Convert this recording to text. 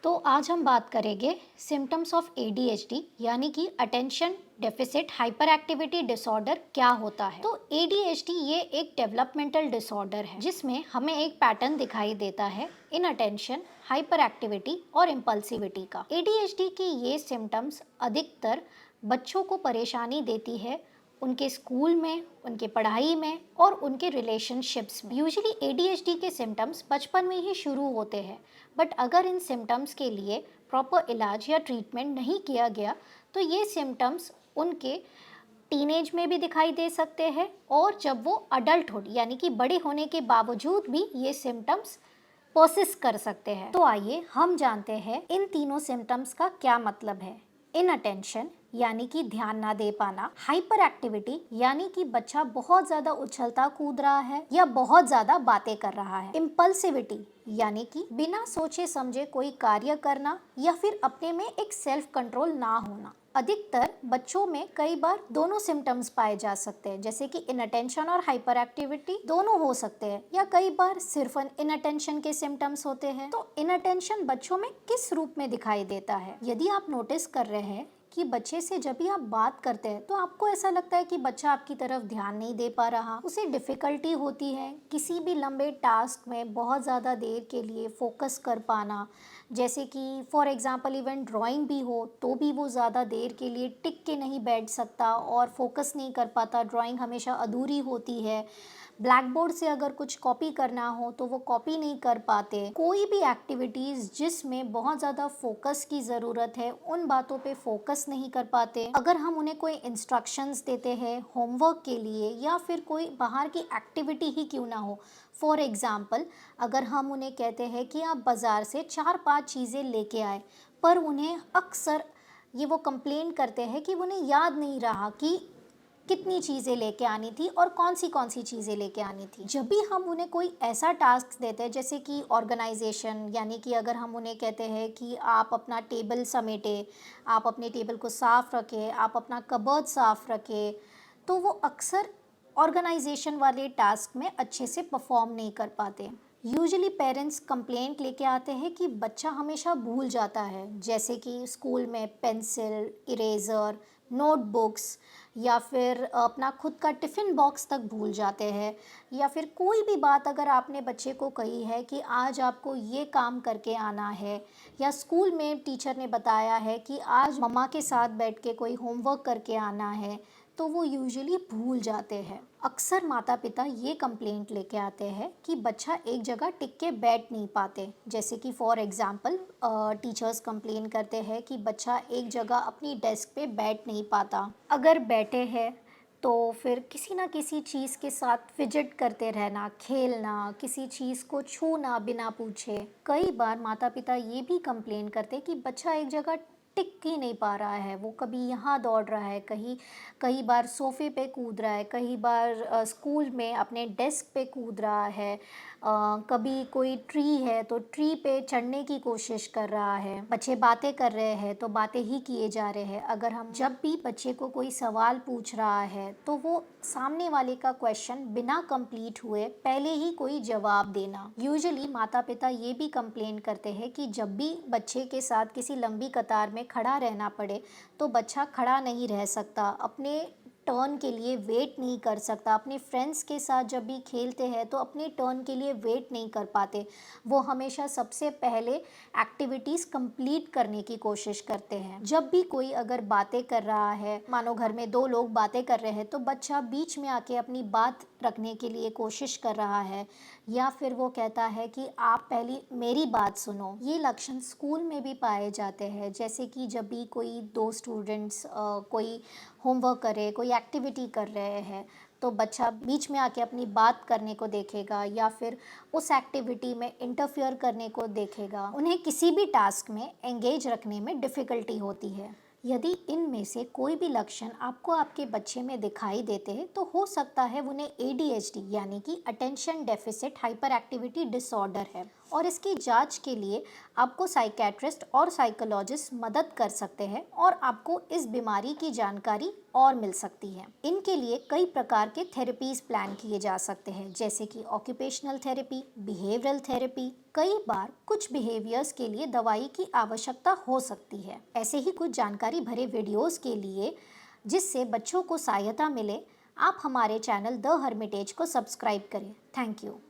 तो आज हम बात करेंगे सिम्टम्स ऑफ एडीएचडी यानी कि attention deficit hyper activity disorder क्या होता है। तो एडीएचडी ये एक डेवलपमेंटल डिसऑर्डर है जिसमें हमें एक पैटर्न दिखाई देता है इन अटेंशन, हाइपर एक्टिविटी और इम्पल्सिविटी का। एडीएचडी की ये सिम्टम्स अधिकतर बच्चों को परेशानी देती है उनके स्कूल में, उनके पढ़ाई में और उनके रिलेशनशिप्स में। यूजुअली एडीएचडी के सिम्टम्स बचपन में ही शुरू होते हैं, बट अगर इन सिम्टम्स के लिए प्रॉपर इलाज या ट्रीटमेंट नहीं किया गया तो ये सिम्टम्स उनके टीनेज में भी दिखाई दे सकते हैं और जब वो अडल्टहुड यानी कि बड़े होने के बावजूद भी ये सिम्टम्स पर्सिस्ट कर सकते हैं। तो आइए हम जानते हैं इन तीनों सिम्टम्स का क्या मतलब है। इनअटेंशन यानी कि ध्यान ना दे पाना, हाइपर एक्टिविटी यानी कि बच्चा बहुत ज्यादा उछलता कूद रहा है या बहुत ज्यादा बातें कर रहा है, इम्पल्सिविटी यानी कि बिना सोचे समझे कोई कार्य करना या फिर अपने में एक सेल्फ कंट्रोल ना होना। अधिकतर बच्चों में कई बार दोनों सिम्टम्स पाए जा सकते हैं, जैसे कि इनअटेंशन और हाइपर एक्टिविटी दोनों हो सकते हैं या कई बार सिर्फ इनअटेंशन के सिम्टम्स होते हैं। तो इनअटेंशन बच्चों में किस रूप में दिखाई देता है? यदि आप नोटिस कर रहे हैं कि बच्चे से जब भी आप बात करते हैं तो आपको ऐसा लगता है कि बच्चा आपकी तरफ ध्यान नहीं दे पा रहा, उसे डिफ़िकल्टी होती है किसी भी लंबे टास्क में बहुत ज़्यादा देर के लिए फोकस कर पाना, जैसे कि फॉर एग्जांपल इवन ड्राइंग भी हो तो भी वो ज़्यादा देर के लिए टिक के नहीं बैठ सकता और फोकस नहीं कर पाता, ड्राइंग हमेशा अधूरी होती है। ब्लैक बोर्ड से अगर कुछ कॉपी करना हो तो वो कॉपी नहीं कर पाते। कोई भी एक्टिविटीज़ जिसमें बहुत ज़्यादा फोकस की ज़रूरत है उन बातों पे फोकस नहीं कर पाते। अगर हम उन्हें कोई इंस्ट्रक्शंस देते हैं होमवर्क के लिए या फिर कोई बाहर की एक्टिविटी ही क्यों ना हो, फॉर एग्ज़ाम्पल अगर हम उन्हें कहते हैं कि आप बाज़ार से 4-5 चीज़ें लेके आए, पर उन्हें अक्सर ये वो कंप्लेन करते हैं कि उन्हें याद नहीं रहा कि कितनी चीज़ें लेके आनी थी और कौन सी चीज़ें लेके आनी थी। जब भी हम उन्हें कोई ऐसा टास्क देते हैं जैसे कि ऑर्गेनाइजेशन, यानी कि अगर हम उन्हें कहते हैं कि आप अपना टेबल समेटें, आप अपने टेबल को साफ़ रखें, आप अपना कबर्ड साफ़ रखें, तो वो अक्सर ऑर्गेनाइजेशन वाले टास्क में अच्छे से परफॉर्म नहीं कर पाते। यूजुअली पेरेंट्स कंप्लेंट लेके आते हैं कि बच्चा हमेशा भूल जाता है, जैसे कि स्कूल में पेंसिल, इरेज़र, नोटबुक्स या फिर अपना खुद का टिफ़िन बॉक्स तक भूल जाते हैं, या फिर कोई भी बात अगर आपने बच्चे को कही है कि आज आपको ये काम करके आना है, या स्कूल में टीचर ने बताया है कि आज मम्मा के साथ बैठ के कोई होमवर्क करके आना है, तो वो यूजुअली भूल जाते हैं। अक्सर माता पिता ये कंप्लेंट लेके आते हैं कि बच्चा एक जगह टिक के बैठ नहीं पाते, जैसे कि फॉर एग्जांपल टीचर्स कंप्लेन करते हैं कि बच्चा एक जगह अपनी डेस्क पे बैठ नहीं पाता। अगर बैठे हैं तो फिर किसी ना किसी चीज़ के साथ फिजिट करते रहना, खेलना, किसी चीज़ को छूना बिना पूछे। कई बार माता पिता ये भी कंप्लेन करते हैं कि बच्चा एक जगह टिक ही नहीं पा रहा है, वो कभी यहाँ दौड़ रहा है, कई बार सोफ़े पे कूद रहा है, कई बार स्कूल में अपने डेस्क पे कूद रहा है, कभी कोई ट्री है तो ट्री पे चढ़ने की कोशिश कर रहा है। बच्चे बातें कर रहे हैं तो बातें ही किए जा रहे हैं। अगर हम जब भी बच्चे को कोई सवाल पूछ रहा है तो वो सामने वाले का क्वेश्चन बिना कंप्लीट हुए पहले ही कोई जवाब देना। यूजुअली माता पिता ये भी कंप्लेन करते हैं कि जब भी बच्चे के साथ किसी लंबी कतार में खड़ा रहना पड़े तो बच्चा खड़ा नहीं रह सकता, अपने टर्न के लिए वेट नहीं कर सकता। अपने फ्रेंड्स के साथ जब भी खेलते हैं तो अपने टर्न के लिए वेट नहीं कर पाते, वो हमेशा सबसे पहले एक्टिविटीज़ कंप्लीट करने की कोशिश करते हैं। जब भी कोई अगर बातें कर रहा है, मानो घर में दो लोग बातें कर रहे हैं तो बच्चा बीच में आके अपनी बात रखने के लिए कोशिश कर रहा है, या फिर वो कहता है कि आप पहले मेरी बात सुनो। ये लक्षण स्कूल में भी पाए जाते हैं, जैसे कि जब भी कोई दो स्टूडेंट्स कोई होमवर्क करे, कोई एक्टिविटी कर रहे हैं तो बच्चा बीच में आके अपनी बात करने को देखेगा या फिर उस एक्टिविटी में इंटरफियर करने को देखेगा। उन्हें किसी भी टास्क में एंगेज रखने में डिफ़िकल्टी होती है। यदि इनमें से कोई भी लक्षण आपको आपके बच्चे में दिखाई देते हैं तो हो सकता है उन्हें एडीएचडी यानी कि attention deficit hyper activity disorder है। और इसकी जांच के लिए आपको साइकेट्रिस्ट और साइकोलॉजिस्ट मदद कर सकते हैं और आपको इस बीमारी की जानकारी और मिल सकती है। इनके लिए कई प्रकार के थेरेपीज प्लान किए जा सकते हैं, जैसे कि ऑक्यूपेशनल थेरेपी, बिहेवियरल थेरेपी। कई बार कुछ बिहेवियर्स के लिए दवाई की आवश्यकता हो सकती है। ऐसे ही कुछ जानकारी भरे वीडियोस के लिए जिससे बच्चों को सहायता मिले, आप हमारे चैनल द हर्मिटेज को सब्सक्राइब करें। Thank you.